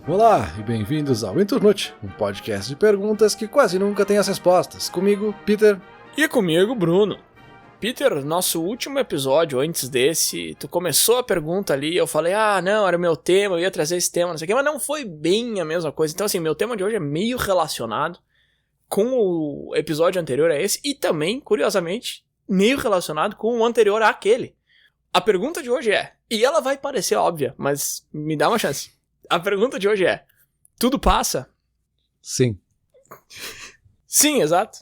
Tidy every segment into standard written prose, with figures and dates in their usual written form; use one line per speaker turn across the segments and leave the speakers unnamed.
Olá e bem-vindos ao Internute, um podcast de perguntas que quase nunca tem as respostas. Comigo, Peter.
E comigo, Bruno. Peter, nosso último episódio, antes desse, tu começou a pergunta ali, eu falei, não, era o meu tema, eu ia trazer esse tema, não sei o que, mas não foi bem a mesma coisa. Então, assim, meu tema de hoje é meio relacionado com o episódio anterior a esse e também, curiosamente, meio relacionado com o anterior àquele. A pergunta de hoje é, e ela vai parecer óbvia, mas me dá uma chance. A pergunta de hoje é, tudo passa?
Sim.
Sim, exato.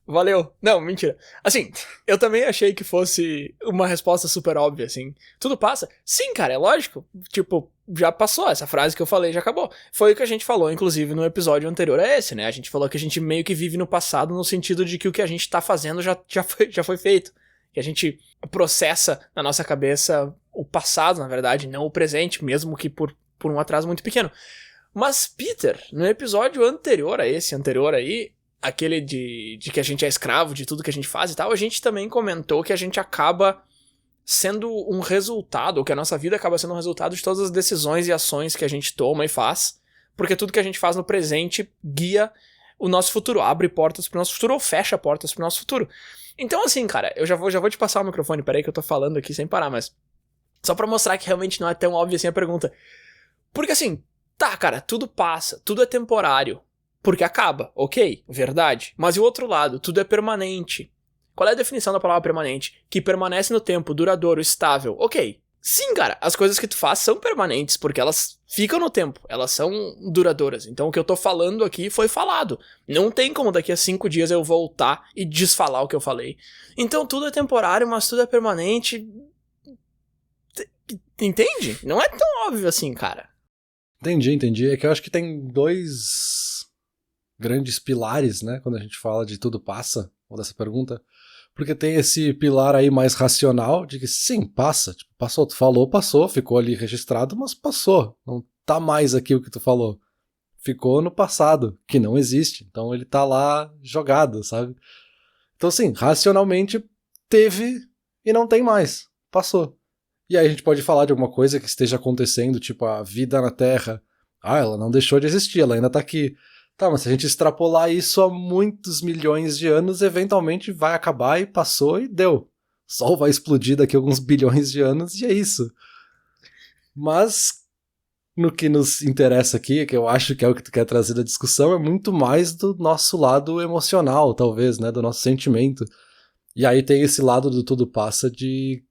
Valeu. Não, mentira. Assim, eu também achei que fosse uma resposta super óbvia, assim. Tudo passa? Sim, cara, é lógico. Tipo, já passou. Essa frase que eu falei já acabou. Foi o que a gente falou, inclusive, no episódio anterior a esse, né? A gente falou que a gente meio que vive no passado no sentido de que o que a gente tá fazendo já foi feito. Que a gente processa na nossa cabeça o passado, na verdade, não o presente, mesmo que por um atraso muito pequeno. Mas, Peter, no episódio anterior a esse, anterior aí, aquele de que a gente é escravo de tudo que a gente faz e tal, a gente também comentou que a gente acaba sendo um resultado, ou que a nossa vida acaba sendo um resultado de todas as decisões e ações que a gente toma e faz, porque tudo que a gente faz no presente guia o nosso futuro, abre portas pro nosso futuro ou fecha portas pro nosso futuro. Então, assim, cara, eu já vou te passar o microfone, peraí que eu tô falando aqui sem parar, mas só pra mostrar que realmente não é tão óbvio assim a pergunta. Porque assim, tá, cara, tudo passa, tudo é temporário, porque acaba, ok, verdade. Mas e o outro lado, tudo é permanente. Qual é a definição da palavra permanente? Que permanece no tempo, duradouro, estável, ok. Sim, cara, as coisas que tu faz são permanentes, porque elas ficam no tempo, elas são duradouras. Então o que eu tô falando aqui foi falado. Não tem como daqui a 5 dias eu voltar e desfalar o que eu falei. Então tudo é temporário, mas tudo é permanente. Entende? Não é tão óbvio assim, cara.
Entendi. É que eu acho que tem dois grandes pilares, né, quando a gente fala de tudo passa, ou dessa pergunta. Porque tem esse pilar aí mais racional, de que sim, passa. Tipo, passou, tu falou, passou, ficou ali registrado, mas passou. Não tá mais aqui o que tu falou. Ficou no passado, que não existe. Então ele tá lá jogado, sabe? Então sim, racionalmente teve e não tem mais. Passou. E aí a gente pode falar de alguma coisa que esteja acontecendo, tipo a vida na Terra. Ela não deixou de existir, ela ainda tá aqui. Tá, mas se a gente extrapolar isso a muitos milhões de anos, eventualmente vai acabar e passou e deu. O Sol vai explodir daqui a alguns bilhões de anos e é isso. Mas no que nos interessa aqui, que eu acho que é o que tu quer trazer da discussão, é muito mais do nosso lado emocional, talvez, né, do nosso sentimento. E aí tem esse lado do tudo passa de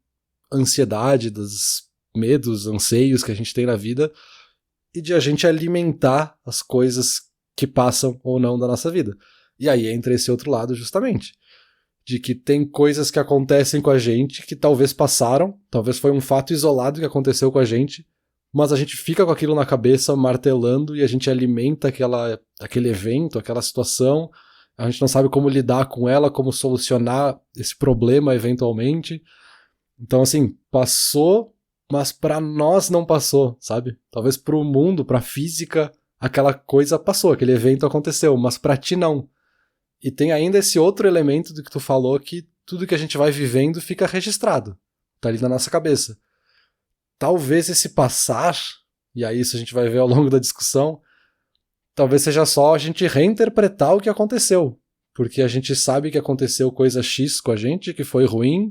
ansiedade, dos medos, anseios que a gente tem na vida e de a gente alimentar as coisas que passam ou não da nossa vida. E aí entra esse outro lado justamente, de que tem coisas que acontecem com a gente que talvez passaram, talvez foi um fato isolado que aconteceu com a gente, mas a gente fica com aquilo na cabeça martelando e a gente alimenta aquele evento, aquela situação, a gente não sabe como lidar com ela, como solucionar esse problema eventualmente. Então, assim, passou, mas pra nós não passou, sabe? Talvez pro mundo, pra física, aquela coisa passou, aquele evento aconteceu, mas pra ti não. E tem ainda esse outro elemento do que tu falou, que tudo que a gente vai vivendo fica registrado. Tá ali na nossa cabeça. Talvez esse passar, e aí isso a gente vai ver ao longo da discussão, talvez seja só a gente reinterpretar o que aconteceu. Porque a gente sabe que aconteceu coisa X com a gente, que foi ruim,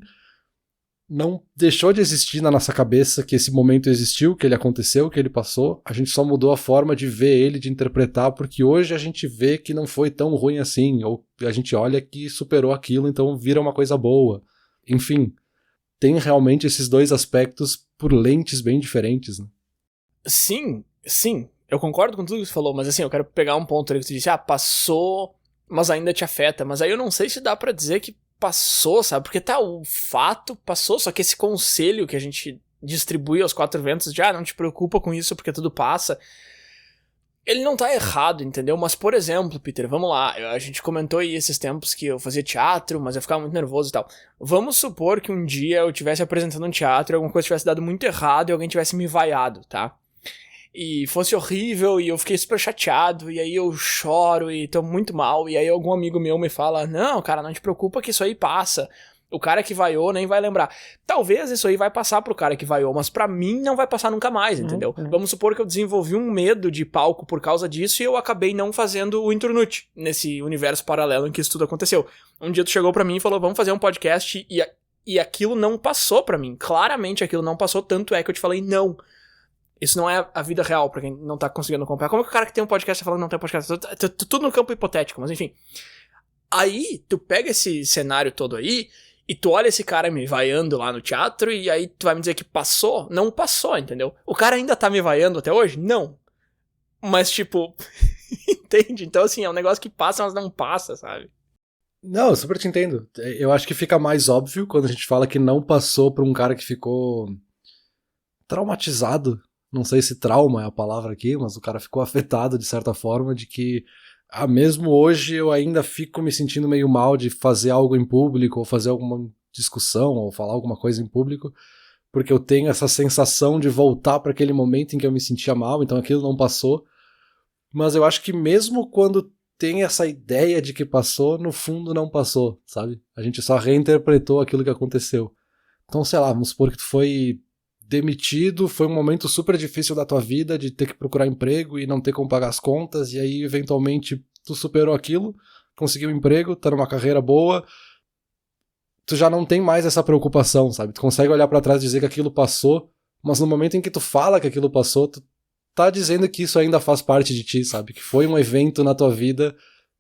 não deixou de existir na nossa cabeça que esse momento existiu, que ele aconteceu, que ele passou. A gente só mudou a forma de ver ele, de interpretar, porque hoje a gente vê que não foi tão ruim assim, ou a gente olha que superou aquilo, então vira uma coisa boa. Enfim, tem realmente esses dois aspectos por lentes bem diferentes, né?
Sim, eu concordo com tudo que você falou, mas assim, eu quero pegar um ponto ali que você disse, passou, mas ainda te afeta. Mas aí eu não sei se dá pra dizer que passou, sabe? Porque tá, o fato passou, só que esse conselho que a gente distribui aos 4 ventos de, não te preocupa com isso porque tudo passa, ele não tá errado, entendeu? Mas, por exemplo, Peter, vamos lá, a gente comentou aí esses tempos que eu fazia teatro, mas eu ficava muito nervoso e tal. Vamos supor que um dia eu estivesse apresentando um teatro e alguma coisa tivesse dado muito errado e alguém tivesse me vaiado, tá? E fosse horrível, e eu fiquei super chateado, e aí eu choro e tô muito mal, e aí algum amigo meu me fala, não, cara, não te preocupa que isso aí passa. O cara que vaiou nem vai lembrar. Talvez isso aí vai passar pro cara que vaiou, mas pra mim não vai passar nunca mais, entendeu? Vamos supor que eu desenvolvi um medo de palco por causa disso e eu acabei não fazendo o Intronute nesse universo paralelo em que isso tudo aconteceu. Um dia tu chegou pra mim e falou, vamos fazer um podcast e aquilo não passou pra mim. Claramente aquilo não passou, tanto é que eu te falei não. Isso não é a vida real, pra quem não tá conseguindo acompanhar. Como é que o cara que tem um podcast tá falando que não tem um podcast? Tudo no campo hipotético, mas enfim. Aí, tu pega esse cenário todo aí, e tu olha esse cara me vaiando lá no teatro, e aí tu vai me dizer que passou? Não passou, entendeu? O cara ainda tá me vaiando até hoje? Não. Mas, tipo, entende? Então, assim, é um negócio que passa, mas não passa, sabe?
Não, eu super te entendo. Eu acho que fica mais óbvio quando a gente fala que não passou pra um cara que ficou traumatizado. Não sei se trauma é a palavra aqui, mas o cara ficou afetado de certa forma, de que mesmo hoje eu ainda fico me sentindo meio mal de fazer algo em público, ou fazer alguma discussão, ou falar alguma coisa em público, porque eu tenho essa sensação de voltar para aquele momento em que eu me sentia mal, então aquilo não passou. Mas eu acho que mesmo quando tem essa ideia de que passou, no fundo não passou, sabe? A gente só reinterpretou aquilo que aconteceu. Então, sei lá, vamos supor que tu foi demitido, foi um momento super difícil da tua vida, de ter que procurar emprego e não ter como pagar as contas, e aí eventualmente tu superou aquilo, conseguiu um emprego, tá numa carreira boa, tu já não tem mais essa preocupação, sabe? Tu consegue olhar pra trás e dizer que aquilo passou, mas no momento em que tu fala que aquilo passou, tu tá dizendo que isso ainda faz parte de ti, sabe? Que foi um evento na tua vida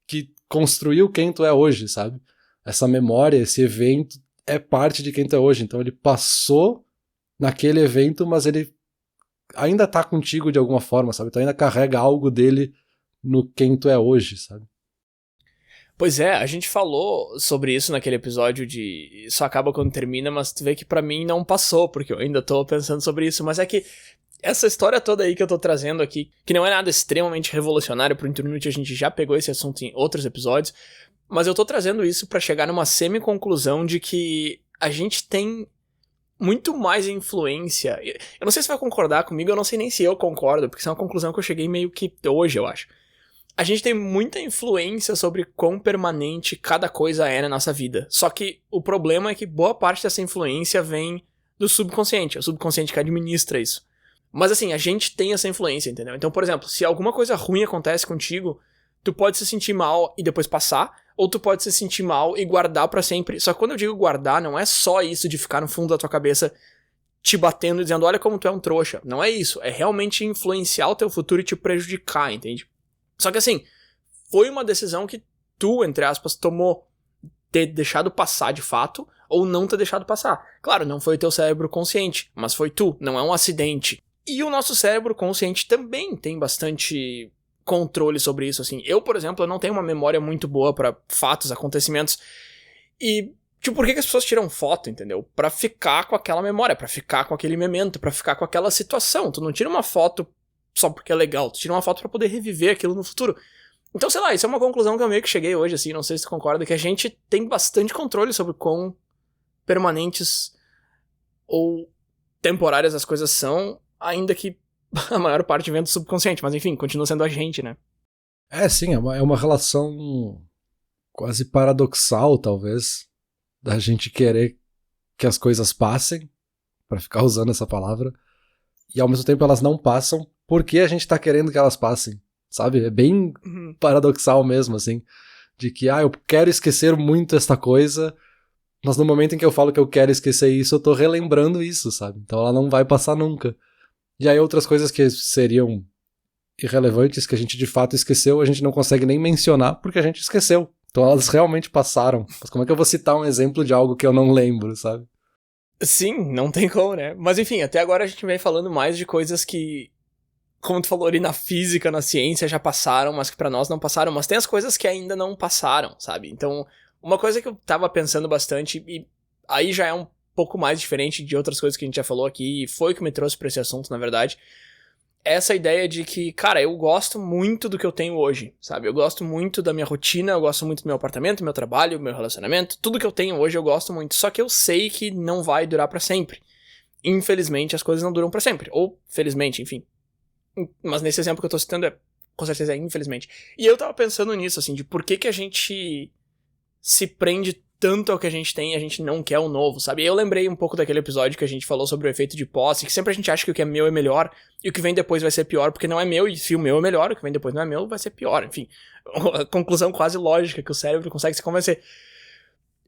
que construiu quem tu é hoje, sabe? Essa memória, esse evento é parte de quem tu é hoje, então ele passou naquele evento, mas ele ainda tá contigo de alguma forma, sabe? Tu ainda carrega algo dele no quem tu é hoje, sabe?
Pois é, a gente falou sobre isso naquele episódio de só acaba quando termina, mas tu vê que pra mim não passou, porque eu ainda tô pensando sobre isso, mas é que essa história toda aí que eu tô trazendo aqui, que não é nada extremamente revolucionário pro Intronute, a gente já pegou esse assunto em outros episódios, mas eu tô trazendo isso pra chegar numa semi-conclusão de que a gente tem muito mais influência. Eu não sei se você vai concordar comigo, eu não sei nem se eu concordo, porque isso é uma conclusão que eu cheguei meio que hoje, eu acho. A gente tem muita influência sobre quão permanente cada coisa é na nossa vida. Só que o problema é que boa parte dessa influência vem do subconsciente. É o subconsciente que administra isso. Mas assim, a gente tem essa influência, entendeu? Então, por exemplo, se alguma coisa ruim acontece contigo, tu pode se sentir mal e depois passar, ou tu pode se sentir mal e guardar pra sempre. Só que quando eu digo guardar, não é só isso de ficar no fundo da tua cabeça te batendo e dizendo, olha como tu é um trouxa. Não é isso. É realmente influenciar o teu futuro e te prejudicar, entende? Só que assim, foi uma decisão que tu, entre aspas, tomou, ter deixado passar de fato, ou não ter deixado passar. Claro, não foi o teu cérebro consciente, mas foi tu, não é um acidente. E o nosso cérebro consciente também tem bastante controle sobre isso, assim. Eu, por exemplo, eu não tenho uma memória muito boa pra fatos, acontecimentos. E, tipo, por que as pessoas tiram foto, entendeu? Pra ficar com aquela memória, pra ficar com aquele memento, pra ficar com aquela situação. Tu não tira uma foto só porque é legal, tu tira uma foto pra poder reviver aquilo no futuro. Então, sei lá, isso é uma conclusão que eu meio que cheguei hoje, assim, não sei se tu concorda, que a gente tem bastante controle sobre quão permanentes ou temporárias as coisas são, ainda que a maior parte vem do subconsciente, mas enfim, continua sendo a gente, né?
Sim, é uma relação quase paradoxal, talvez, da gente querer que as coisas passem, pra ficar usando essa palavra, e ao mesmo tempo elas não passam, porque a gente tá querendo que elas passem, sabe? É bem paradoxal mesmo, assim, de que, eu quero esquecer muito esta coisa, mas no momento em que eu falo que eu quero esquecer isso, eu tô relembrando isso, sabe? Então ela não vai passar nunca. E aí outras coisas que seriam irrelevantes, que a gente de fato esqueceu, a gente não consegue nem mencionar porque a gente esqueceu. Então elas realmente passaram. Mas como é que eu vou citar um exemplo de algo que eu não lembro, sabe?
Sim, não tem como, né? Mas enfim, até agora a gente vem falando mais de coisas que, como tu falou ali, na física, na ciência já passaram, mas que pra nós não passaram. Mas tem as coisas que ainda não passaram, sabe? Então, uma coisa que eu tava pensando bastante, e aí já é um pouco mais diferente de outras coisas que a gente já falou aqui, e foi o que me trouxe pra esse assunto, na verdade, é essa ideia de que, cara, eu gosto muito do que eu tenho hoje, sabe? Eu gosto muito da minha rotina, eu gosto muito do meu apartamento, do meu trabalho, do meu relacionamento, tudo que eu tenho hoje eu gosto muito, só que eu sei que não vai durar pra sempre. Infelizmente, as coisas não duram pra sempre, ou felizmente, enfim. Mas nesse exemplo que eu tô citando, com certeza é infelizmente. E eu tava pensando nisso, assim, de por que a gente se prende tanto ao que a gente tem e a gente não quer o novo, sabe? E eu lembrei um pouco daquele episódio que a gente falou sobre o efeito de posse, que sempre a gente acha que o que é meu é melhor e o que vem depois vai ser pior, porque não é meu, e se o meu é melhor, o que vem depois não é meu, vai ser pior. Enfim, a conclusão quase lógica que o cérebro consegue se convencer.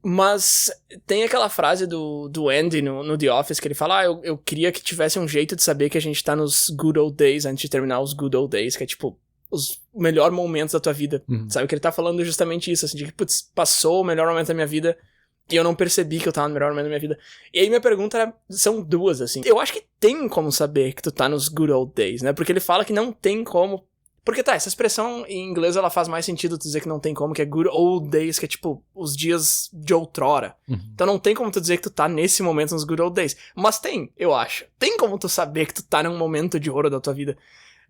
Mas tem aquela frase do Andy no The Office que ele fala, eu queria que tivesse um jeito de saber que a gente tá nos good old days antes de terminar os good old days, que é tipo os melhores momentos da tua vida, sabe? Que ele tá falando justamente isso, assim, de que, putz, passou o melhor momento da minha vida e eu não percebi que eu tava no melhor momento da minha vida. E aí minha pergunta são duas, assim. Eu acho que tem como saber que tu tá nos good old days, né? Porque ele fala que não tem como... Porque essa expressão em inglês ela faz mais sentido tu dizer que não tem como, que é good old days, que é tipo os dias de outrora. Então não tem como tu dizer que tu tá nesse momento nos good old days. Mas tem, eu acho. Tem como tu saber que tu tá num momento de ouro da tua vida.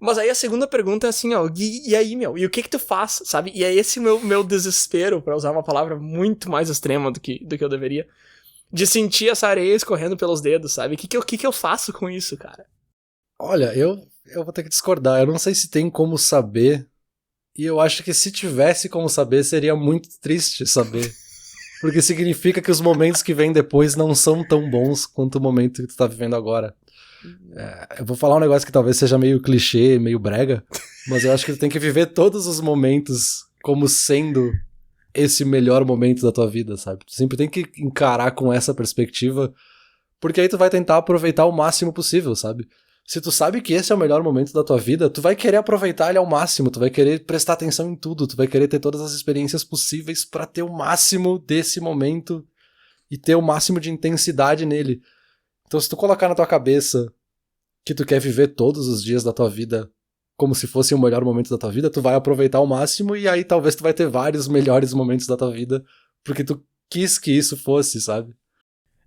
Mas aí a segunda pergunta é assim, ó, e aí, meu? E o que tu faz, sabe? E é esse meu desespero, pra usar uma palavra muito mais extrema do que eu deveria, de sentir essa areia escorrendo pelos dedos, sabe? O que eu faço com isso, cara?
Olha, eu vou ter que discordar. Eu não sei se tem como saber. E eu acho que se tivesse como saber, seria muito triste saber. Porque significa que os momentos que vêm depois não são tão bons quanto o momento que tu tá vivendo agora. Eu vou falar um negócio que talvez seja meio clichê, meio brega, mas eu acho que tu tem que viver todos os momentos como sendo esse melhor momento da tua vida, sabe? Tu sempre tem que encarar com essa perspectiva, porque aí tu vai tentar aproveitar o máximo possível, sabe? Se tu sabe que esse é o melhor momento da tua vida, tu vai querer aproveitar ele ao máximo, tu vai querer prestar atenção em tudo, tu vai querer ter todas as experiências possíveis pra ter o máximo desse momento e ter o máximo de intensidade nele. Então se tu colocar na tua cabeça que tu quer viver todos os dias da tua vida como se fosse o melhor momento da tua vida, tu vai aproveitar ao máximo e aí talvez tu vai ter vários melhores momentos da tua vida porque tu quis que isso fosse, sabe?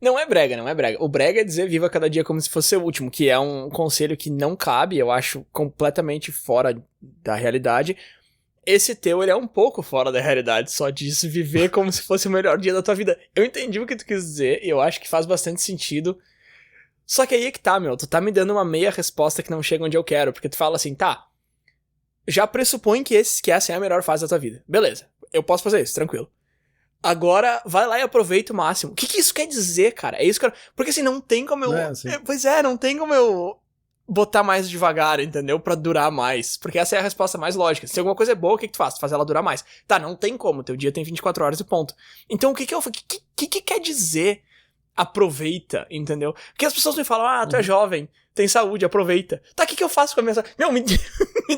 Não é brega. O brega é dizer viva cada dia como se fosse o último, que é um conselho que não cabe, eu acho completamente fora da realidade. Esse teu, ele é um pouco fora da realidade, só disso, viver como se fosse o melhor dia da tua vida. Eu entendi o que tu quis dizer e eu acho que faz bastante sentido. Só que aí é que tá, meu, tu tá me dando uma meia resposta que não chega onde eu quero, porque tu fala assim, tá, já pressupõe que essa é a melhor fase da tua vida. Beleza, eu posso fazer isso, tranquilo. Agora, vai lá e aproveita o máximo. O que isso quer dizer, cara? É isso que eu... Porque assim, não tem como eu... não tem como eu botar mais devagar, entendeu? Pra durar mais. Porque essa é a resposta mais lógica. Se alguma coisa é boa, o que tu faz? Tu faz ela durar mais. Tá, não tem como, teu dia tem 24 horas e ponto. Então o que quer dizer aproveita, entendeu? Porque as pessoas me falam, tu é jovem, tem saúde, aproveita. Tá, o que eu faço com a minha saúde? Meu, me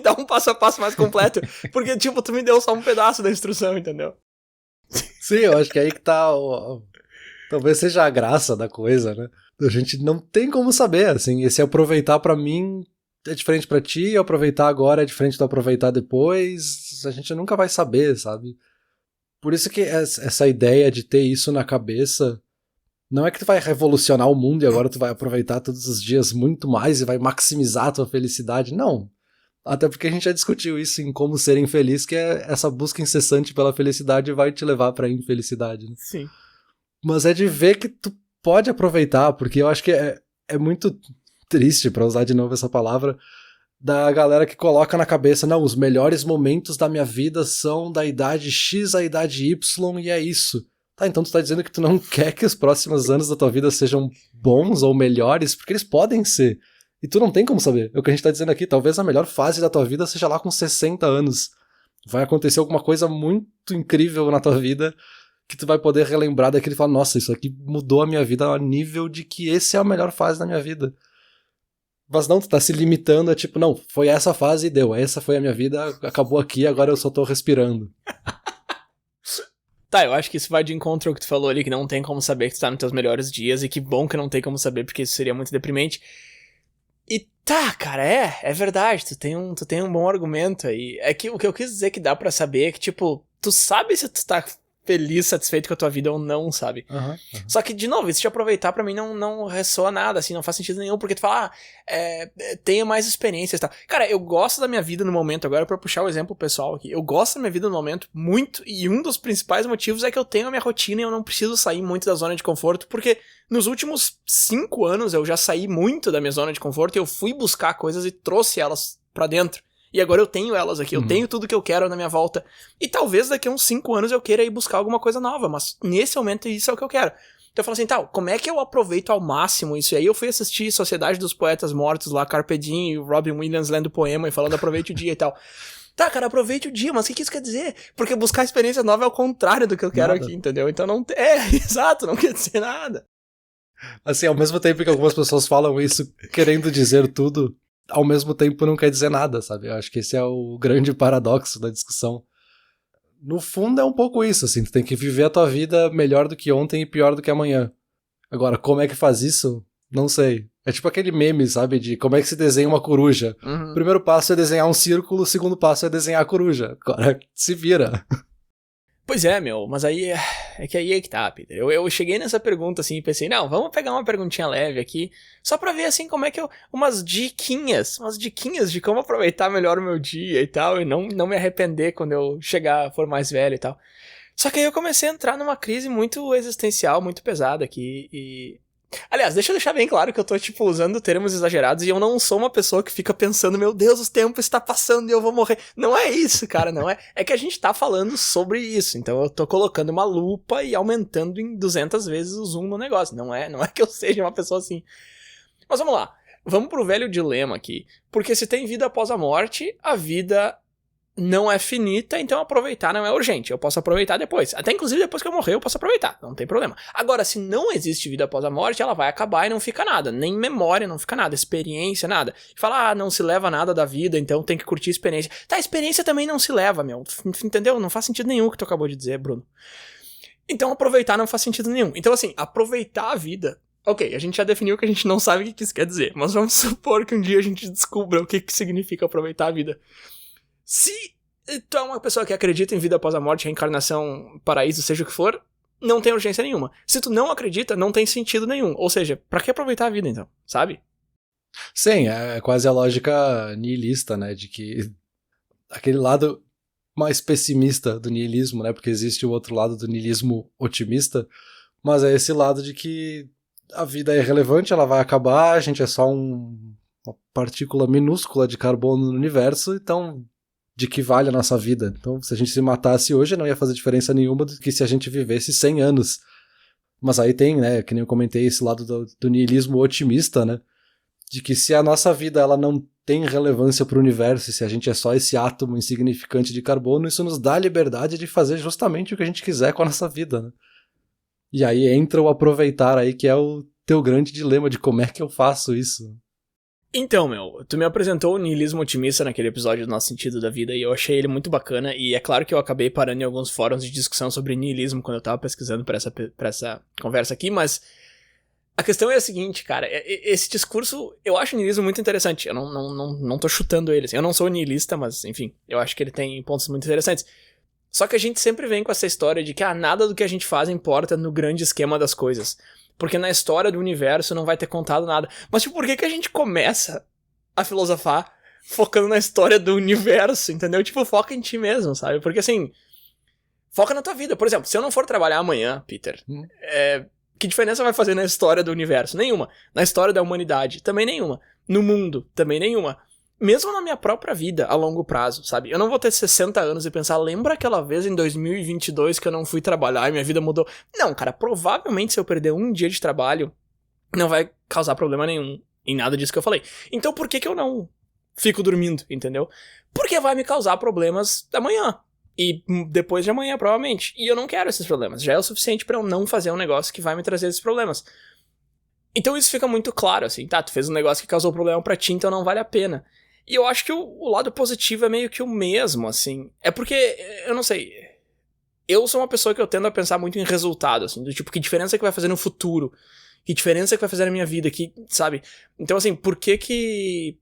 dá um passo a passo mais completo, porque, tipo, tu me deu só um pedaço da instrução, entendeu?
Sim, eu acho que aí que tá talvez seja a graça da coisa, né? A gente não tem como saber, assim, esse aproveitar pra mim é diferente pra ti, e aproveitar agora é diferente do aproveitar depois, a gente nunca vai saber, sabe? Por isso que essa ideia de ter isso na cabeça não é que tu vai revolucionar o mundo e agora tu vai aproveitar todos os dias muito mais e vai maximizar a tua felicidade. Não. Até porque a gente já discutiu isso em Como Ser Infeliz, que é essa busca incessante pela felicidade vai te levar pra infelicidade. Né?
Sim.
Mas é de ver que tu pode aproveitar, porque eu acho que é muito triste, pra usar de novo essa palavra, da galera que coloca na cabeça, não, os melhores momentos da minha vida são da idade X à idade Y e é isso. Tá, então tu tá dizendo que tu não quer que os próximos anos da tua vida sejam bons ou melhores, porque eles podem ser. E tu não tem como saber. É o que a gente tá dizendo aqui, talvez a melhor fase da tua vida seja lá com 60 anos. Vai acontecer alguma coisa muito incrível na tua vida que tu vai poder relembrar daquele e falar, nossa, isso aqui mudou a minha vida a nível de que esse é a melhor fase da minha vida. Mas não, tu tá se limitando a tipo, não, foi essa fase e deu, essa foi a minha vida, acabou aqui, agora eu só tô respirando.
Tá, eu acho que isso vai de encontro ao que tu falou ali, que não tem como saber que tu tá nos teus melhores dias, e que bom que não tem como saber, porque isso seria muito deprimente. E tá, cara, é verdade, tu tem um bom argumento aí. É que o que eu quis dizer que dá pra saber é que, tipo, tu sabe se tu tá feliz, satisfeito com a tua vida ou não, sabe? Uhum. Só que, de novo, isso de aproveitar pra mim não ressoa nada, assim, não faz sentido nenhum, porque tu fala, tenha mais experiências e tal. Cara, eu gosto da minha vida no momento, agora pra puxar o exemplo pessoal aqui, eu gosto da minha vida no momento muito, e um dos principais motivos é que eu tenho a minha rotina e eu não preciso sair muito da zona de conforto, porque nos últimos 5 anos eu já saí muito da minha zona de conforto e eu fui buscar coisas e trouxe elas pra dentro. E agora eu tenho elas aqui, eu tenho tudo que eu quero na minha volta. E talvez daqui a uns 5 anos eu queira ir buscar alguma coisa nova, mas nesse momento isso é o que eu quero. Então eu falo assim, como é que eu aproveito ao máximo isso? E aí eu fui assistir Sociedade dos Poetas Mortos lá, Carpe Diem, e o Robin Williams lendo poema e falando aproveite o dia e tal. Tá, cara, aproveite o dia, mas o que isso quer dizer? Porque buscar experiência nova é o contrário do que eu quero aqui, entendeu? Então não... exato, não quer dizer nada.
Assim, ao mesmo tempo que algumas pessoas falam isso querendo dizer tudo, ao mesmo tempo não quer dizer nada, sabe? Eu acho que esse é o grande paradoxo da discussão. No fundo é um pouco isso, assim, tu tem que viver a tua vida melhor do que ontem e pior do que amanhã. Agora, como é que faz isso? Não sei. É tipo aquele meme, sabe, de como é que se desenha uma coruja. O primeiro passo é desenhar um círculo, o segundo passo é desenhar a coruja. Agora, se vira.
Pois é, meu, mas aí é que tá, Peter. Eu cheguei nessa pergunta assim e pensei, não, vamos pegar uma perguntinha leve aqui, só pra ver assim como é que umas diquinhas de como aproveitar melhor o meu dia e tal, e não me arrepender quando eu for mais velho e tal. Só que aí eu comecei a entrar numa crise muito existencial, muito pesada aqui e... Aliás, deixa eu deixar bem claro que eu tô, tipo, usando termos exagerados e eu não sou uma pessoa que fica pensando, meu Deus, o tempo está passando e eu vou morrer. Não é isso, cara, não é. É que a gente tá falando sobre isso, então eu tô colocando uma lupa e aumentando em 200 vezes o zoom no negócio. Não é que eu seja uma pessoa assim. Mas vamos lá, vamos pro velho dilema aqui. Porque se tem vida após a morte, a vida... não é finita, então aproveitar não é urgente. Eu posso aproveitar depois. Até inclusive depois que eu morrer eu posso aproveitar, não tem problema. Agora, se não existe vida após a morte, ela vai acabar e não fica nada. Nem memória não fica nada, experiência, nada. Fala, não se leva nada da vida, então tem que curtir a experiência. Tá, a experiência também não se leva, meu. Entendeu? Não faz sentido nenhum o que tu acabou de dizer, Bruno. Então aproveitar não faz sentido nenhum. Então assim, aproveitar a vida... Ok, a gente já definiu que a gente não sabe o que isso quer dizer, mas vamos supor que um dia a gente descubra o que significa aproveitar a vida. Se tu é uma pessoa que acredita em vida após a morte, reencarnação, paraíso, seja o que for, não tem urgência nenhuma. Se tu não acredita, não tem sentido nenhum. Ou seja, pra que aproveitar a vida então, sabe?
Sim, é quase a lógica nihilista, né, de que aquele lado mais pessimista do nihilismo, né, porque existe o outro lado do nihilismo otimista, mas é esse lado de que a vida é irrelevante, ela vai acabar, a gente é só uma partícula minúscula de carbono no universo, então de que vale a nossa vida. Então, se a gente se matasse hoje, não ia fazer diferença nenhuma do que se a gente vivesse 100 anos. Mas aí tem, né, que nem eu comentei, esse lado do nihilismo otimista, né, de que se a nossa vida ela não tem relevância para o universo, se a gente é só esse átomo insignificante de carbono, isso nos dá a liberdade de fazer justamente o que a gente quiser com a nossa vida, né. E aí entra o aproveitar aí, que é o teu grande dilema de como é que eu faço isso.
Então, meu, tu me apresentou o niilismo otimista naquele episódio do Nosso Sentido da Vida e eu achei ele muito bacana e é claro que eu acabei parando em alguns fóruns de discussão sobre niilismo quando eu tava pesquisando pra essa conversa aqui, mas a questão é a seguinte, cara, esse discurso, eu acho o niilismo muito interessante, eu não tô chutando ele, assim, eu não sou niilista, mas enfim, eu acho que ele tem pontos muito interessantes. Só que a gente sempre vem com essa história de que nada do que a gente faz importa no grande esquema das coisas. Porque na história do universo não vai ter contado nada. Mas tipo, por que a gente começa a filosofar focando na história do universo, entendeu? Tipo, foca em ti mesmo, sabe? Porque assim, foca na tua vida. Por exemplo, se eu não for trabalhar amanhã, Peter, que diferença vai fazer na história do universo? Nenhuma. Na história da humanidade? Também nenhuma. No mundo? Também nenhuma. Mesmo na minha própria vida, a longo prazo, sabe? Eu não vou ter 60 anos e pensar, lembra aquela vez em 2022 que eu não fui trabalhar e minha vida mudou? Não, cara, provavelmente se eu perder um dia de trabalho, não vai causar problema nenhum em nada disso que eu falei. Então por que eu não fico dormindo, entendeu? Porque vai me causar problemas amanhã. E depois de amanhã, provavelmente. E eu não quero esses problemas. Já é o suficiente pra eu não fazer um negócio que vai me trazer esses problemas. Então isso fica muito claro, assim, tá? Tu fez um negócio que causou problema pra ti, então não vale a pena. E eu acho que o lado positivo é meio que o mesmo, assim. É porque, eu não sei, eu sou uma pessoa que eu tendo a pensar muito em resultado, assim, do tipo, que diferença que vai fazer no futuro? Que diferença que vai fazer na minha vida? Que, sabe? Então, assim, por que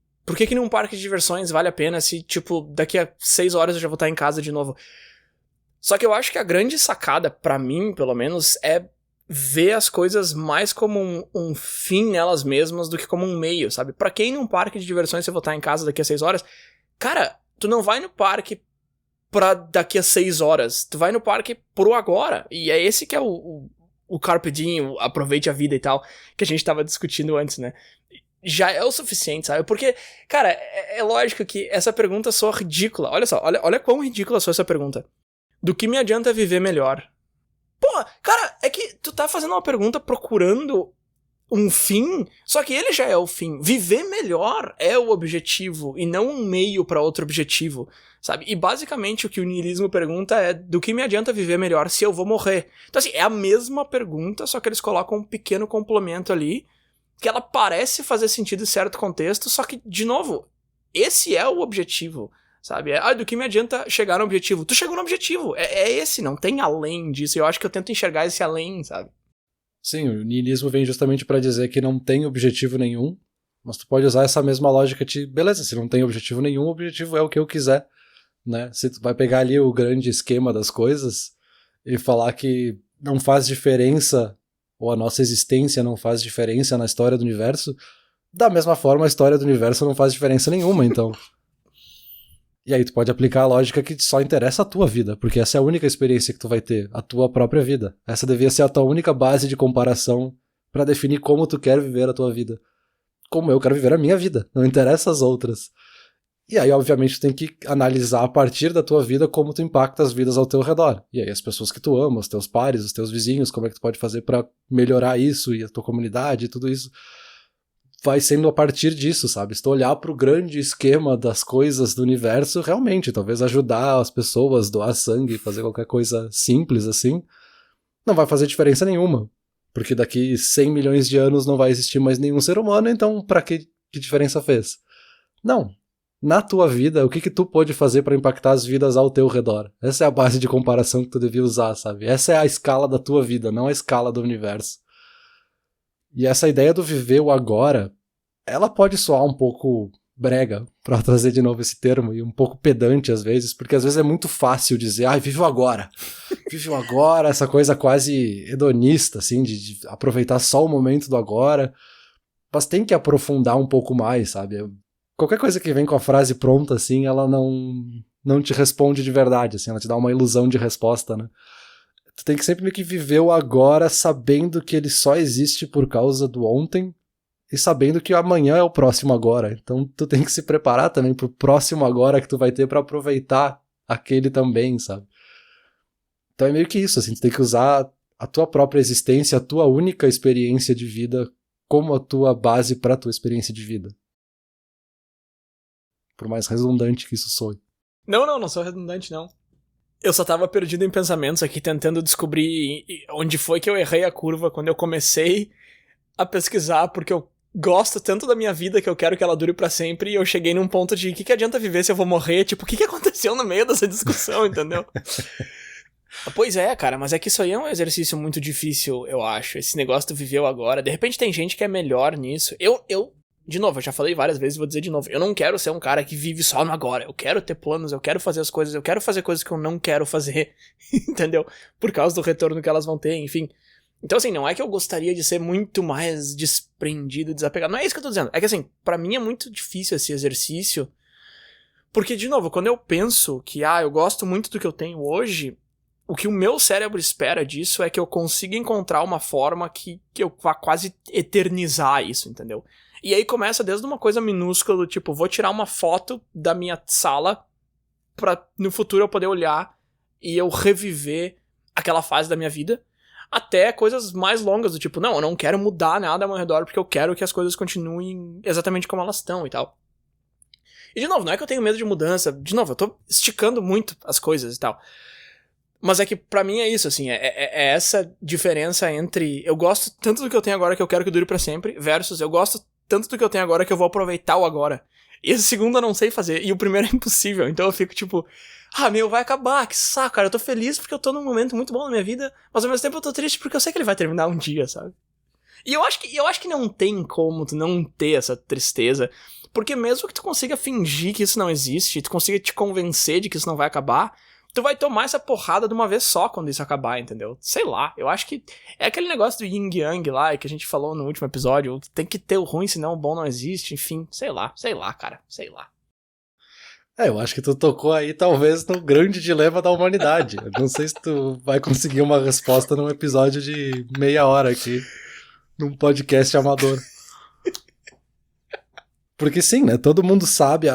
num parque de diversões vale a pena se, tipo, daqui a 6 horas eu já vou estar em casa de novo? Só que eu acho que a grande sacada, pra mim, pelo menos, é ver as coisas mais como um fim nelas mesmas do que como um meio, sabe? Pra quem num parque de diversões você voltar em casa daqui a 6 horas, cara, tu não vai no parque pra daqui a 6 horas, tu vai no parque pro agora, e é esse que é o Carpe Diem, o aproveite a vida e tal, que a gente tava discutindo antes, né? já é o suficiente, sabe? Porque, cara, é lógico que essa pergunta soa ridícula. Olha só, olha quão ridícula soa essa pergunta. Do que me adianta viver melhor? Pô, cara, é que tu tá fazendo uma pergunta procurando um fim, só que ele já é o fim. Viver melhor é o objetivo e não um meio pra outro objetivo, sabe? E basicamente o que o niilismo pergunta é do que me adianta viver melhor se eu vou morrer? Então assim, é a mesma pergunta, só que eles colocam um pequeno complemento ali, que ela parece fazer sentido em certo contexto, só que, de novo, esse é o objetivo, sabe? Do que me adianta chegar no objetivo? Tu chegou no objetivo, é esse, não tem além disso. Eu acho que eu tento enxergar esse além, sabe?
Sim, o niilismo vem justamente pra dizer que não tem objetivo nenhum, mas tu pode usar essa mesma lógica de, beleza, se não tem objetivo nenhum, o objetivo é o que eu quiser, né? Se tu vai pegar ali o grande esquema das coisas e falar que não faz diferença, ou a nossa existência não faz diferença na história do universo, da mesma forma a história do universo não faz diferença nenhuma, então. E aí tu pode aplicar a lógica que só interessa a tua vida, porque essa é a única experiência que tu vai ter, a tua própria vida. Essa devia ser a tua única base de comparação pra definir como tu quer viver a tua vida. Como eu quero viver a minha vida, não interessa as outras. E aí, obviamente, tu tem que analisar a partir da tua vida como tu impacta as vidas ao teu redor. E aí, as pessoas que tu ama, os teus pares, os teus vizinhos, como é que tu pode fazer pra melhorar isso e a tua comunidade e tudo isso. Vai sendo a partir disso, sabe? Se tu olhar pro grande esquema das coisas do universo, realmente, talvez ajudar as pessoas, doar sangue, fazer qualquer coisa simples assim, não vai fazer diferença nenhuma. Porque daqui 100 milhões de anos não vai existir mais nenhum ser humano, então pra que diferença fez? Não. Na tua vida, o que tu pode fazer pra impactar as vidas ao teu redor? Essa é a base de comparação que tu devia usar, sabe? Essa é a escala da tua vida, não a escala do universo. E essa ideia do viver o agora, ela pode soar um pouco brega, pra trazer de novo esse termo, e um pouco pedante às vezes, porque às vezes é muito fácil dizer, vive o agora. Vive o agora, essa coisa quase hedonista, assim, de aproveitar só o momento do agora. Mas tem que aprofundar um pouco mais, sabe? Qualquer coisa que vem com a frase pronta, assim, ela não te responde de verdade, assim, ela te dá uma ilusão de resposta, né? Tu tem que sempre meio que viver o agora sabendo que ele só existe por causa do ontem e sabendo que amanhã é o próximo agora. Então tu tem que se preparar também pro próximo agora que tu vai ter pra aproveitar aquele também, sabe? Então é meio que isso, assim, tu tem que usar a tua própria existência, a tua única experiência de vida como a tua base pra tua experiência de vida. Por mais redundante que isso soe.
Não sou redundante, não. Eu só tava perdido em pensamentos aqui, tentando descobrir onde foi que eu errei a curva quando eu comecei a pesquisar, porque eu gosto tanto da minha vida que eu quero que ela dure pra sempre, e eu cheguei num ponto de que adianta viver se eu vou morrer? Tipo, o que aconteceu no meio dessa discussão, entendeu? Pois é, cara, mas é que isso aí é um exercício muito difícil, eu acho. Esse negócio do viveu agora. De repente tem gente que é melhor nisso. De novo, eu já falei várias vezes e vou dizer de novo. Eu não quero ser um cara que vive só no agora. Eu quero ter planos, eu quero fazer as coisas, eu quero fazer coisas que eu não quero fazer. Entendeu? Por causa do retorno que elas vão ter, enfim. Então, assim, não é que eu gostaria de ser muito mais desprendido, desapegado. Não é isso que eu tô dizendo. É que, assim, pra mim é muito difícil esse exercício. Porque, de novo, quando eu penso que, eu gosto muito do que eu tenho hoje, o que o meu cérebro espera disso é que eu consiga encontrar uma forma que eu vá quase eternizar isso, entendeu? E aí começa desde uma coisa minúscula do tipo, vou tirar uma foto da minha sala pra no futuro eu poder olhar e eu reviver aquela fase da minha vida, até coisas mais longas do tipo, não, eu não quero mudar nada ao meu redor porque eu quero que as coisas continuem exatamente como elas estão e tal. E de novo, não é que eu tenho medo de mudança, de novo, eu tô esticando muito as coisas e tal. Mas é que pra mim é isso, assim, é essa diferença entre eu gosto tanto do que eu tenho agora que eu quero que dure pra sempre, versus eu gosto tanto do que eu tenho agora que eu vou aproveitar o agora. E esse segundo eu não sei fazer, e o primeiro é impossível, então eu fico tipo, vai acabar, que saco, cara, eu tô feliz porque eu tô num momento muito bom na minha vida, mas ao mesmo tempo eu tô triste porque eu sei que ele vai terminar um dia, sabe? E eu acho que não tem como tu não ter essa tristeza, porque mesmo que tu consiga fingir que isso não existe, tu consiga te convencer de que isso não vai acabar, tu vai tomar essa porrada de uma vez só quando isso acabar, entendeu? Sei lá, eu acho que é aquele negócio do yin yang lá, que a gente falou no último episódio, tem que ter o ruim, senão o bom não existe, enfim, sei lá, cara, sei lá.
Eu acho que tu tocou aí talvez no grande dilema da humanidade. Eu não sei se tu vai conseguir uma resposta num episódio de meia hora aqui, num podcast amador. Porque sim, né? Todo mundo sabe,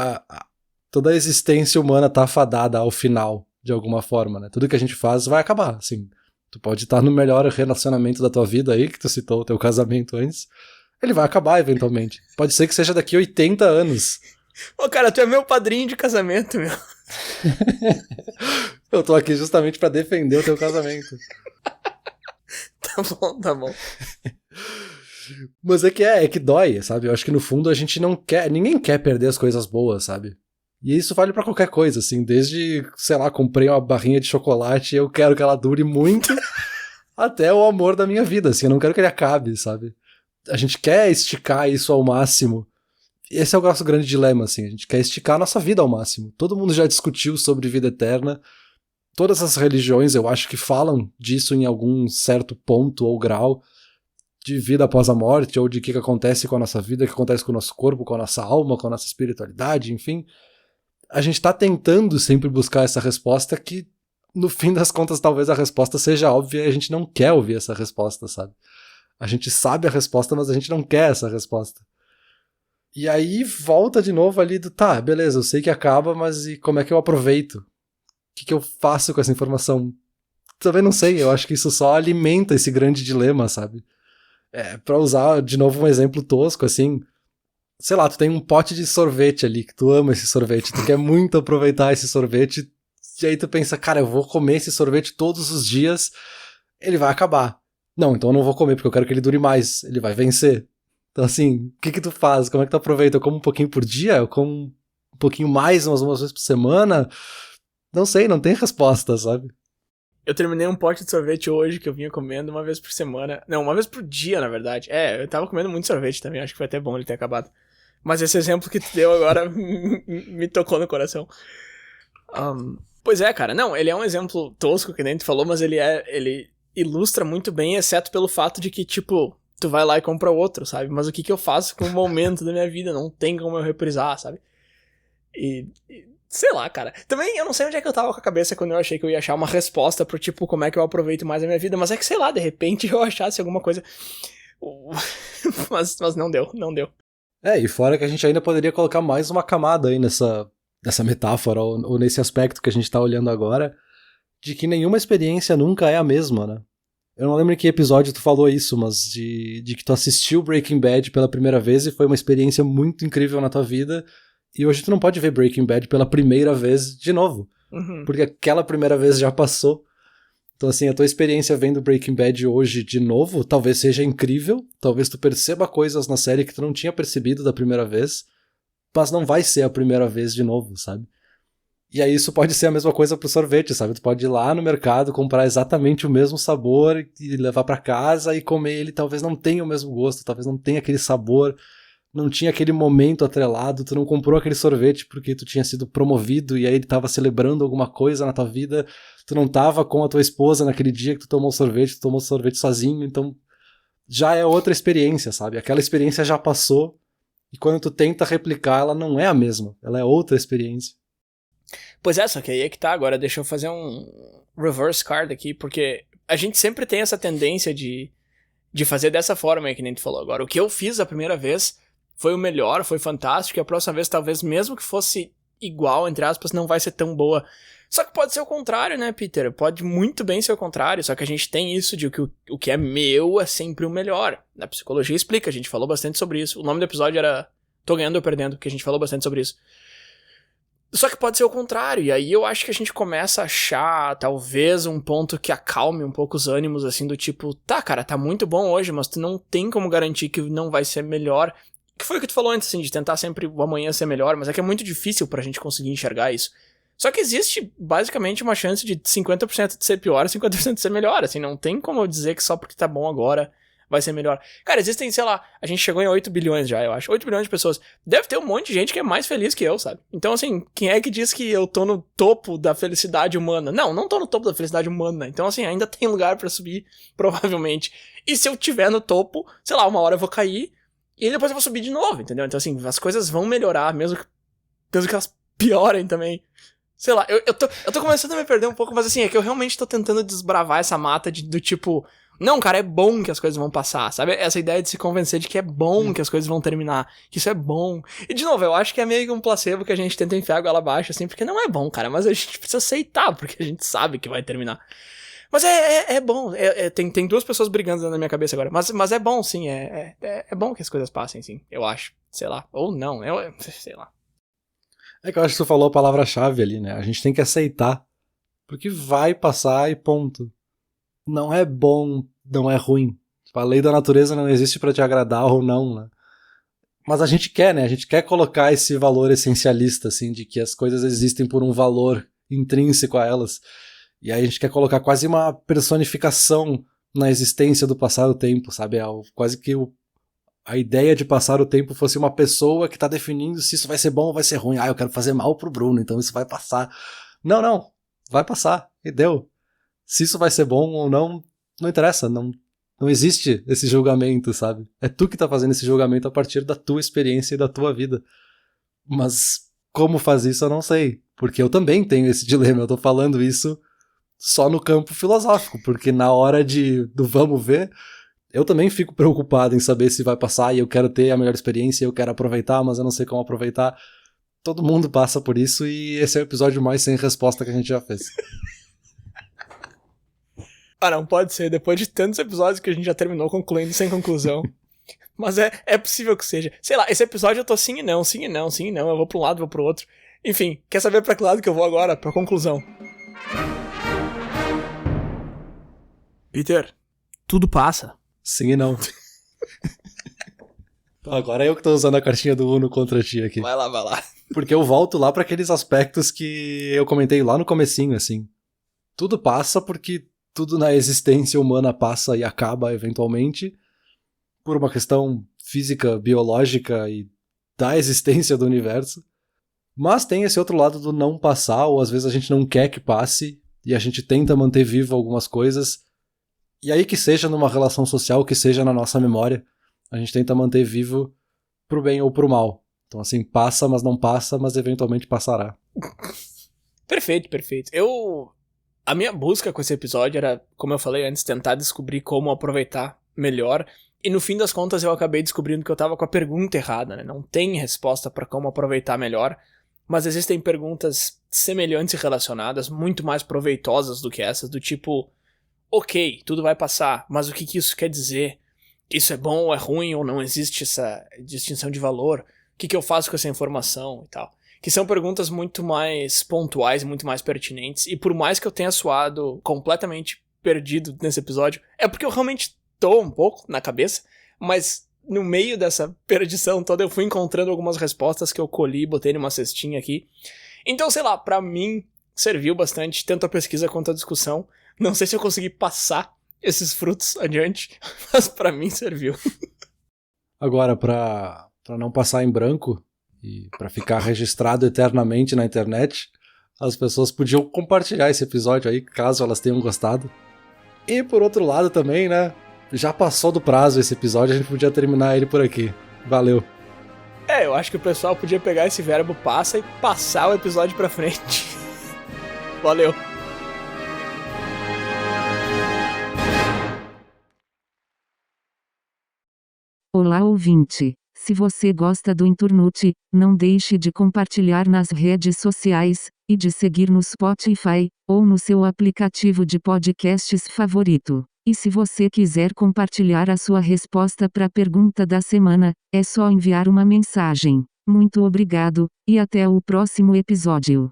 toda a existência humana tá fadada ao final, de alguma forma, né? Tudo que a gente faz vai acabar, assim. Tu pode estar no melhor relacionamento da tua vida aí, que tu citou o teu casamento antes. Ele vai acabar eventualmente. Pode ser que seja daqui a 80 anos.
Ô, cara, tu é meu padrinho de casamento, meu.
Eu tô aqui justamente pra defender o teu casamento.
Tá bom, tá bom.
Mas é que dói, sabe? Eu acho que no fundo a gente não quer, ninguém quer perder as coisas boas, sabe? E isso vale pra qualquer coisa, assim, desde, sei lá, comprei uma barrinha de chocolate e eu quero que ela dure muito, até o amor da minha vida, assim, eu não quero que ele acabe, sabe? A gente quer esticar isso ao máximo. Esse é o nosso grande dilema, assim, a gente quer esticar a nossa vida ao máximo. Todo mundo já discutiu sobre vida eterna, todas as religiões eu acho que falam disso em algum certo ponto ou grau, de vida após a morte, ou de o que acontece com a nossa vida, o que acontece com o nosso corpo, com a nossa alma, com a nossa espiritualidade, enfim. A gente tá tentando sempre buscar essa resposta que, no fim das contas, talvez a resposta seja óbvia e a gente não quer ouvir essa resposta, sabe? A gente sabe a resposta, mas a gente não quer essa resposta. E aí volta de novo ali do, tá, beleza, eu sei que acaba, mas e como é que eu aproveito? O que eu faço com essa informação? Também não sei, eu acho que isso só alimenta esse grande dilema, sabe? Pra usar, de novo, um exemplo tosco, assim, sei lá, tu tem um pote de sorvete ali, que tu ama esse sorvete, tu quer muito aproveitar esse sorvete, e aí tu pensa, cara, eu vou comer esse sorvete todos os dias, ele vai acabar. Não, então eu não vou comer, porque eu quero que ele dure mais, ele vai vencer. Então, assim, o que tu faz? Como é que tu aproveita? Eu como um pouquinho por dia? Eu como um pouquinho mais, umas vezes por semana? Não sei, não tem resposta, sabe?
Eu terminei um pote de sorvete hoje que eu vinha comendo uma vez por semana. Não, uma vez por dia, na verdade. Eu tava comendo muito sorvete também, acho que foi até bom ele ter acabado. Mas esse exemplo que tu deu agora me tocou no coração. Pois é, cara. Não, ele é um exemplo tosco, que nem tu falou, mas ele ilustra muito bem, exceto pelo fato de que, tipo, tu vai lá e compra outro, sabe? Mas o que eu faço com o momento da minha vida? Não tem como eu reprisar, sabe? E sei lá, cara. Também eu não sei onde é que eu tava com a cabeça quando eu achei que eu ia achar uma resposta pro tipo, como é que eu aproveito mais a minha vida. Mas é que, sei lá, de repente eu achasse alguma coisa. mas não deu.
E fora que a gente ainda poderia colocar mais uma camada aí nessa metáfora, ou nesse aspecto que a gente tá olhando agora, de que nenhuma experiência nunca é a mesma, né? Eu não lembro em que episódio tu falou isso, mas de que tu assistiu Breaking Bad pela primeira vez e foi uma experiência muito incrível na tua vida, e hoje tu não pode ver Breaking Bad pela primeira vez de novo, porque aquela primeira vez já passou. Então, assim, a tua experiência vendo Breaking Bad hoje de novo talvez seja incrível, talvez tu perceba coisas na série que tu não tinha percebido da primeira vez, mas não vai ser a primeira vez de novo, sabe? E aí isso pode ser a mesma coisa pro sorvete, sabe? Tu pode ir lá no mercado, comprar exatamente o mesmo sabor e levar pra casa e comer ele. Talvez não tenha o mesmo gosto, talvez não tenha aquele sabor, não tinha aquele momento atrelado, tu não comprou aquele sorvete porque tu tinha sido promovido e aí ele tava celebrando alguma coisa na tua vida, tu não tava com a tua esposa naquele dia que tu tomou sorvete, tu tomou sorvete sozinho, então já é outra experiência, sabe? Aquela experiência já passou e quando tu tenta replicar, ela não é a mesma, ela é outra experiência.
Pois é, só que aí é que tá. Agora deixa eu fazer um reverse card aqui, porque a gente sempre tem essa tendência de fazer dessa forma aí, que nem tu falou agora. O que eu fiz a primeira vez foi o melhor, foi fantástico, e a próxima vez, talvez, mesmo que fosse igual, entre aspas, não vai ser tão boa. Só que pode ser o contrário, né, Peter? Pode muito bem ser o contrário, só que a gente tem isso de que o que é meu é sempre o melhor. Na psicologia explica, a gente falou bastante sobre isso. O nome do episódio era Tô Ganhando ou Perdendo, porque a gente falou bastante sobre isso. Só que pode ser o contrário, e aí eu acho que a gente começa a achar, talvez, um ponto que acalme um pouco os ânimos, assim, do tipo, tá, cara, tá muito bom hoje, mas tu não tem como garantir que não vai ser melhor. Que foi o que tu falou antes, assim, de tentar sempre o amanhã ser melhor, mas é que é muito difícil pra gente conseguir enxergar isso. Só que existe, basicamente, uma chance de 50% de ser pior e 50% de ser melhor, assim, não tem como eu dizer que só porque tá bom agora vai ser melhor. Cara, existem, sei lá, a gente chegou em 8 bilhões já, eu acho. 8 bilhões de pessoas. Deve ter um monte de gente que é mais feliz que eu, sabe? Então, assim, quem é que diz que eu tô no topo da felicidade humana? Não tô no topo da felicidade humana. Então, assim, ainda tem lugar pra subir, provavelmente. E se eu tiver no topo, sei lá, uma hora eu vou cair e depois eu vou subir de novo, entendeu? Então, assim, as coisas vão melhorar, mesmo que elas piorem também. Sei lá, eu tô começando a me perder um pouco, mas assim, é que eu realmente tô tentando desbravar essa mata do tipo... Não, cara, é bom que as coisas vão passar, sabe? Essa ideia de se convencer de que é bom que as coisas vão terminar, que isso é bom. E, de novo, eu acho que é meio que um placebo que a gente tenta enfiar a goela abaixo, assim, porque não é bom, cara, mas a gente precisa aceitar, porque a gente sabe que vai terminar. Mas é bom, tem duas pessoas brigando na minha cabeça agora, mas é bom, sim, é bom que as coisas passem, sim, eu acho, sei lá, ou não, sei lá.
É que eu acho que tu falou a palavra-chave ali, né? A gente tem que aceitar, porque vai passar e ponto. Não é bom, não é ruim. A lei da natureza não existe pra te agradar ou não, né? Mas a gente quer, né? A gente quer colocar esse valor essencialista, assim, de que as coisas existem por um valor intrínseco a elas. E aí a gente quer colocar quase uma personificação na existência do passar o tempo, sabe? Quase que a ideia de passar o tempo fosse uma pessoa que tá definindo se isso vai ser bom ou vai ser ruim. Eu quero fazer mal pro Bruno, então isso vai passar. Não. Vai passar. E deu. Se isso vai ser bom ou não, não interessa. Não existe esse julgamento, sabe? É tu que tá fazendo esse julgamento a partir da tua experiência e da tua vida. Mas como fazer isso eu não sei. Porque eu também tenho esse dilema. Eu tô falando isso só no campo filosófico. Porque na hora do vamos ver, eu também fico preocupado em saber se vai passar e eu quero ter a melhor experiência, eu quero aproveitar, mas eu não sei como aproveitar. Todo mundo passa por isso e esse é o episódio mais sem resposta que a gente já fez.
Não pode ser, depois de tantos episódios que a gente já terminou concluindo sem conclusão. Mas é possível que seja. Sei lá, esse episódio eu tô sim e não, eu vou pra um lado, vou pro outro. Enfim, quer saber pra que lado que eu vou agora? Pra conclusão. Peter, tudo passa.
Sim e não. Agora eu que tô usando a cartinha do Uno contra ti aqui.
Vai lá.
Porque eu volto lá pra aqueles aspectos que eu comentei lá no comecinho, assim. Tudo passa porque tudo na existência humana passa e acaba eventualmente por uma questão física, biológica e da existência do universo. Mas tem esse outro lado do não passar, ou às vezes a gente não quer que passe e a gente tenta manter vivo algumas coisas. E aí que seja numa relação social, que seja na nossa memória, a gente tenta manter vivo pro bem ou pro mal. Então assim, passa, mas não passa, mas eventualmente passará.
Perfeito. A minha busca com esse episódio era, como eu falei antes, tentar descobrir como aproveitar melhor. E no fim das contas eu acabei descobrindo que eu tava com a pergunta errada, né? Não tem resposta pra como aproveitar melhor, mas existem perguntas semelhantes e relacionadas, muito mais proveitosas do que essas, do tipo, ok, tudo vai passar, mas o que isso quer dizer? Isso é bom ou é ruim, ou não existe essa distinção de valor? O que eu faço com essa informação e tal? Que são perguntas muito mais pontuais, muito mais pertinentes, e por mais que eu tenha soado completamente perdido nesse episódio, é porque eu realmente tô um pouco na cabeça, mas no meio dessa perdição toda eu fui encontrando algumas respostas que eu colhi e botei numa cestinha aqui. Então, sei lá, pra mim serviu bastante, tanto a pesquisa quanto a discussão. Não sei se eu consegui passar esses frutos adiante, mas pra mim serviu.
Agora, pra não passar em branco e pra ficar registrado eternamente na internet, as pessoas podiam compartilhar esse episódio aí, caso elas tenham gostado. E por outro lado também, né, já passou do prazo esse episódio, a gente podia terminar ele por aqui. Valeu.
Eu acho que o pessoal podia pegar esse verbo passa e passar o episódio pra frente. Valeu.
Olá, ouvinte. Se você gosta do Inturnute, não deixe de compartilhar nas redes sociais e de seguir no Spotify ou no seu aplicativo de podcasts favorito. E se você quiser compartilhar a sua resposta para a pergunta da semana, é só enviar uma mensagem. Muito obrigado, e até o próximo episódio.